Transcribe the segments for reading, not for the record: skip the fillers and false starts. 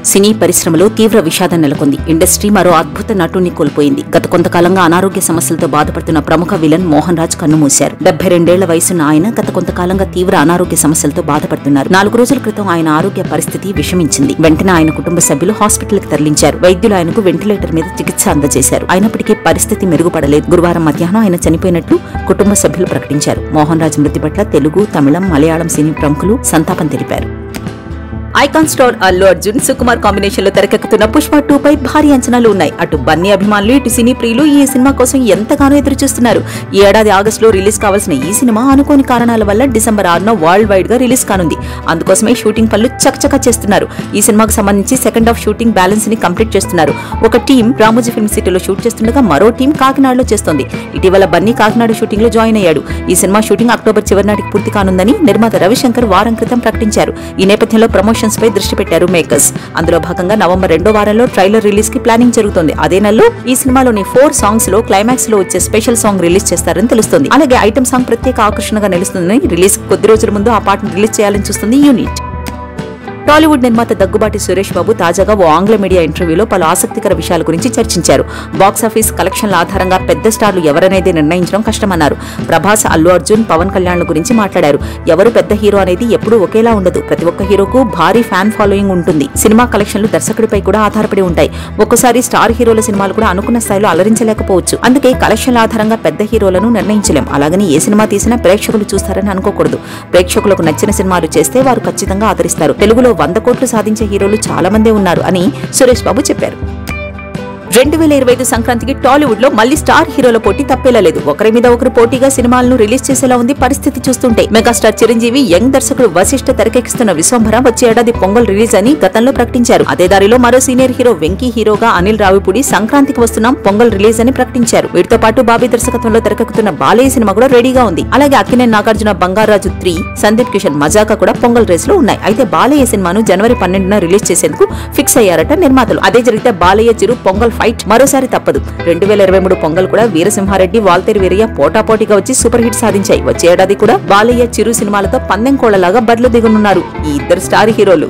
సినీ పరిశ్రమలో తీవ్ర విషాదం నెలకొంది. ఇండస్ట్రీ మరో అద్భుత నటుడిని కోల్పోయింది. గత కొంతకాలంగా అనారోగ్య సమస్యలతో బాధపడుతున్న ప్రముఖ విలన్ మోహన్ రాజ్ కన్నుమూశారు. 72 వయసున్న ఆయన గత కొంతకాలంగా తీవ్ర అనారోగ్య సమస్యలతో బాధపడుతున్నారు. 4 రోజుల క్రితం ఆయన ఆరోగ్య పరిస్థితి విషమించింది. వెంటనే ఆయన కుటుంబ సభ్యులు హాస్పిటల్ కి తరలించారు. వైద్యులు ఆయనకు వెంటిలేటర్ మీద చికిత్స అందజేశారు. అయినప్పటికీ పరిస్థితి మెరుగుపడలేదు. గురువారం మధ్యాహ్నం ఆయన చనిపోయినట్లు కుటుంబ సభ్యులు ప్రకటించారు. మోహన్ రాజ్ మృతి పట్ల తెలుగు, తమిళం, మలయాళం సినీ ప్రముఖులు సంతాపం తెలిపారు. Icon star Allu Arjun, Sukumar combination లో తెరకెక్కుతున్న పుష్ప 2 పై భారీ అంచనాలు ఉన్నాయి. అటు బన్నీ అభిమానులు, ఇటు సినీ ప్రియులు ఈ సినిమా కోసం ఎంతగానో ఎదురుచూస్తున్నారు. ఈ ఏడాది ఆగస్టులో రిలీజ్ కావాల్సిన ఈ సినిమా అనుకోని కారణాల వల్ల డిసెంబర్ 6న వరల్డ్ వైడ్ గా రిలీజ్ కానుంది. అందుకోసమే షూటింగ్ పనులు చకచకా చేస్తున్నారు. ఈ సినిమాకు సంబంధించి సెకండ్ హాఫ్ షూటింగ్ బ్యాలెన్స్ ని కంప్లీట్ చేస్తున్నారు. ఒక టీం రామోజీ ఫిల్మ్ సిటీలో షూట్ చేస్తుండగా మరో టీం కాకినాడలో చేస్తోంది. ఇటీవల బన్నీ కాకినాడ షూటింగ్ లో జాయిన్ అయ్యాడు. ఈ సినిమా షూటింగ్ అక్టోబర్ చివరి నాటికి పూర్తి కానుందని నిర్మాత రవిశంకర్ వారం క్రితం ప్రకటించారు. ఈ నేపథ్యంలో ప్రమోషన్స్ పై దృష్టి పెట్టారు మేకర్స్. అందులో భాగంగా నవంబర్ 2వ వారంలో ట్రైలర్ రిలీజ్ కి ప్లానింగ్ జరుగుతోంది. అదే నెలలో ఈ సినిమాలోని 4 సాంగ్స్ లో క్లైమాక్స్ లో వచ్చే స్పెషల్ సాంగ్ రిలీజ్ చేస్తారని తెలుస్తోంది. అలాగే ఐటమ్ సాంగ్ ప్రత్యేక ఆకర్షణగా నిలుస్తుందని రిలీజ్ కొద్ది రోజుల ముందు ఆ పాటను రిలీజ్ చేయాలని చూస్తుంది యూనిట్. టాలీవుడ్ నిర్మాత దగ్గుబాటి సురేష్ బాబు తాజాగా ఓ ఆంగ్ల మీడియా ఇంటర్వ్యూలో పలు ఆసక్తికర విషయాల గురించి చర్చించారు. బాక్సాఫీస్ కలెక్షన్ల ఆధారంగా పెద్ద స్టార్లు ఎవరనేది నిర్ణయించడం కష్టమన్నారు. ప్రభాస్, అల్లు అర్జున్, పవన్ కళ్యాణ్ల గురించి మాట్లాడారు. ఎవరు పెద్ద హీరో అనేది ఎప్పుడూ ఒకేలా ఉండదు. ప్రతి ఒక్క హీరోకు భారీ ఫ్యాన్ ఫాలోయింగ్ ఉంటుంది. సినిమా కలెక్షన్లు దర్శకుడిపై కూడా ఆధారపడి ఉంటాయి. ఒక్కసారి స్టార్ హీరోల సినిమాలు కూడా అనుకున్న స్థాయిలో అలరించలేకపోవచ్చు. అందుకే కలెక్షన్ల ఆధారంగా పెద్ద హీరోలను నిర్ణయించలేం. అలాగని ఏ సినిమా తీసినా ప్రేక్షకులు చూస్తారని అనుకోకూడదు. ప్రేక్షకులకు నచ్చిన సినిమాలు చేస్తే వారు ఖచ్చితంగా ఆదరిస్తారు. తెలుగులో 100 కోట్లు సాధించే హీరోలు చాలా మందే ఉన్నారు అని సురేష్ బాబు చెప్పారు. 2025 సంక్రాంతికి టాలీవుడ్ లో మళ్లీ స్టార్ హీరోల పోటీ తప్పేలా లేదు. ఒకరి మీద ఒకరు పోటీగా సినిమాలను రిలీజ్ చేసేలా ఉంది పరిస్థితి చూస్తుంటే. మెగాస్టార్ చిరంజీవి యంగ్ దర్శకుడు వశిష్ఠ తెరకెక్కిస్తున్న విశ్వంభర వచ్చే ఏడాది పొంగల్ రిలీజ్ అని గతంలో ప్రకటించారు. అదే దారిలో మరో సీనియర్ హీరో వెంకీ హీరోగా అనిల్ రావిపూడి సంక్రాంతికి వస్తున్నాం పొంగల్ రిలీజ్ అని ప్రకటించారు. వీటితో పాటు బాబీ దర్శకత్వంలో తెరకెక్కుతున్న బాలయ్య సినిమా కూడా రెడీగా ఉంది. అలాగే అక్కినేని నాగార్జున బంగారాజు 3, సందీప్ కిషన్ మజాకా కూడా పొంగల్ రేస్ లో ఉన్నాయి. అయితే బాలయ్య సినిమాను జనవరి 12న రిలీజ్ చేసేందుకు ఫిక్స్ అయ్యారట నిర్మాతలు. అదే జరిగితే బాలయ్య చిరు పొంగల్ ఫైట్ మరోసారి తప్పదు. 2023 పొంగల్ కూడా వీరసింహారెడ్డి, వాల్తేరు వీరయ్య పోటాపోటీగా వచ్చి సూపర్ హిట్ సాధించాయి. వచ్చే ఏడాది కూడా బాలయ్య, చిరు సినిమాలతో పందెం కోళ్లలాగా బరిలో దిగనున్నారు ఈ ఇద్దరు స్టార్ హీరోలు.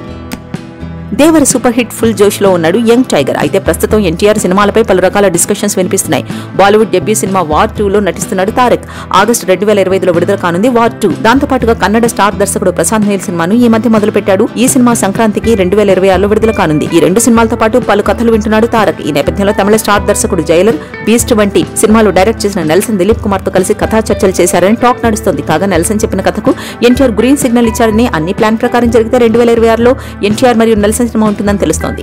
దేవర సూపర్ హిట్ ఫుల్ జోష్ లో ఉన్నాడు యంగ్ టైగర్. అయితే ప్రస్తుతం ఎన్టీఆర్ సినిమాలపై పలు రకాల డిస్కషన్స్ వినిపిస్తున్నాయి. బాలీవుడ్ డెబ్యూ సినిమా వార్ 2లో నటిస్తున్నాడు తారక్. ఆగస్టు 2025లో విడుదల కానుంది వార్ 2. దాంతో పాటుగా కన్నడ స్టార్ దర్శకుడు ప్రశాంత్ నీల్ సినిమాను ఈ మధ్య మొదలు పెట్టాడు. ఈ సినిమా సంక్రాంతికి 2026లో విడుదల కానుంది. ఈ 2 సినిమాలతో పాటు పలు కథలు వింటున్నాడు తారక్. ఈ నేపథ్యంలో తమిళ స్టార్ దర్శకుడు జైలర్, బీస్ట్ వంటి సినిమాలు డైరెక్ట్ చేసిన నెల్సన్ దిలీప్ కుమార్ తో కలిసి కథా చర్చలు చేశారని టాక్ నడుస్తోంది. కాగా నెల్సన్ చెప్పిన కథకు ఎన్టీఆర్ గ్రీన్ సిగ్నల్ ఇచ్చారని, అన్ని ప్లాన్ ప్రకారం జరిగితే 2026లో ఎన్టీఆర్ మరియు నెల్సన్ సినిమా ఉంటుందని తెలుస్తోంది.